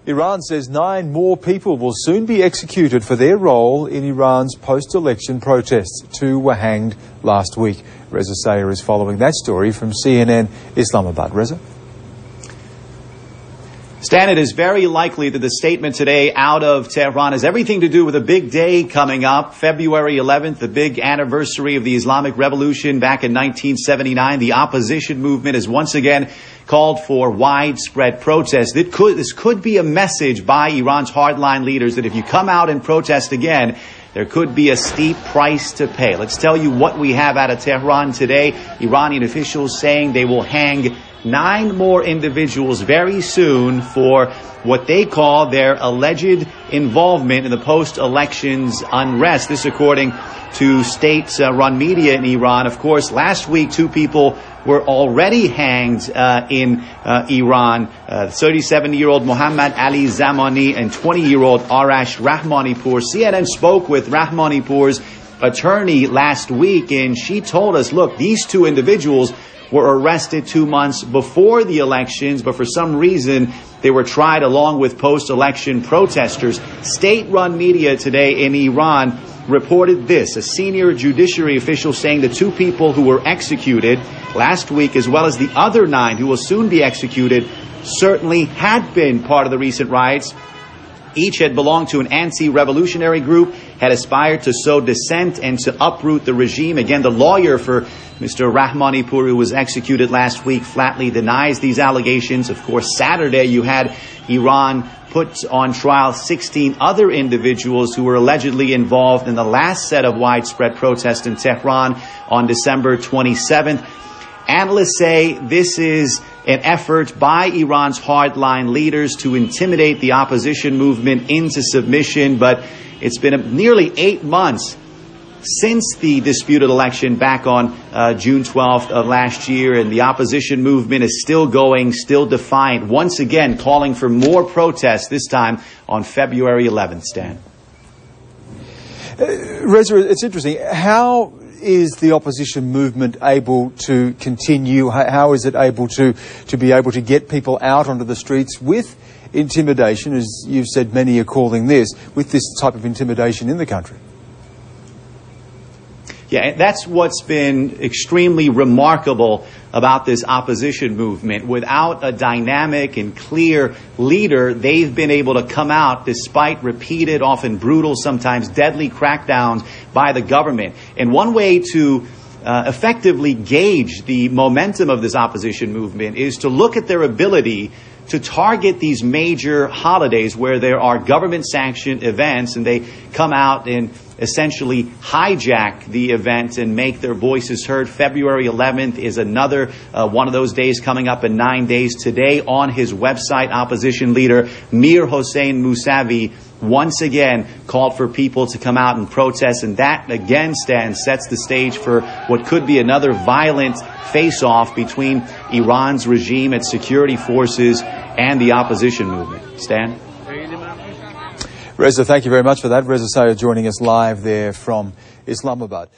Iran says 9 more people will soon be executed for their role in Iran's post-election protests. 2 were hanged last week. Reza Sayar is following that story from CNN Islamabad. Reza? Stan, it is very likely that the statement today out of Tehran has everything to do with a big day coming up, February 11th, the big anniversary of the Islamic Revolution back in 1979. The opposition movement has once again called for widespread protest. This could be a message by Iran's hardline leaders that if you come out and protest again, there could be a steep price to pay. Let's tell you what we have out of Tehran today. Iranian officials saying they will hang 9 more individuals very soon for what they call their alleged involvement in the post-elections unrest. This according to state-run media in Iran. Of course, last week 2 people were already hanged in Iran. 37-year-old Mohammad Ali Zamani and 20-year-old Arash Rahmanipour. CNN spoke with Rahmanipour's attorney last week, and she told us, look, these 2 individuals were arrested 2 months before the elections, but for some reason they were tried along with post-election protesters. State-run media today in Iran reported this, a senior judiciary official saying the 2 people who were executed last week, as well as the other 9 who will soon be executed, certainly had been part of the recent riots. Each had belonged to an anti-revolutionary group, had aspired to sow dissent and to uproot the regime. Again, the lawyer for Mr. Rahmanipour, who was executed last week, flatly denies these allegations. Of course, Saturday you had Iran put on trial 16 other individuals who were allegedly involved in the last set of widespread protests in Tehran on December 27th. Analysts say this is an effort by Iran's hardline leaders to intimidate the opposition movement into submission, but it's been nearly 8 months since the disputed election back on June 12th of last year, and the opposition movement is still going, still defiant, once again calling for more protests, this time on February 11th, Stan. Reza, it's interesting. How is the opposition movement able to continue? How is it able to be able to get people out onto the streets with intimidation, as you've said many are calling this, with this type of intimidation in the country? Yeah, that's what's been extremely remarkable about this opposition movement. Without a dynamic and clear leader, they've been able to come out despite repeated, often brutal, sometimes deadly crackdowns by the government. And one way to effectively gauge the momentum of this opposition movement is to look at their ability to target these major holidays where there are government-sanctioned events, and they come out and essentially hijack the event and make their voices heard. February 11th is another one of those days coming up in 9 days. Today on his website, opposition leader Mir Hossein Mousavi once again called for people to come out and protest, and that again, Stan, sets the stage for what could be another violent face-off between Iran's regime and security forces and the opposition movement. Stan? Reza, thank you very much for that. Reza Sayar joining us live there from Islamabad.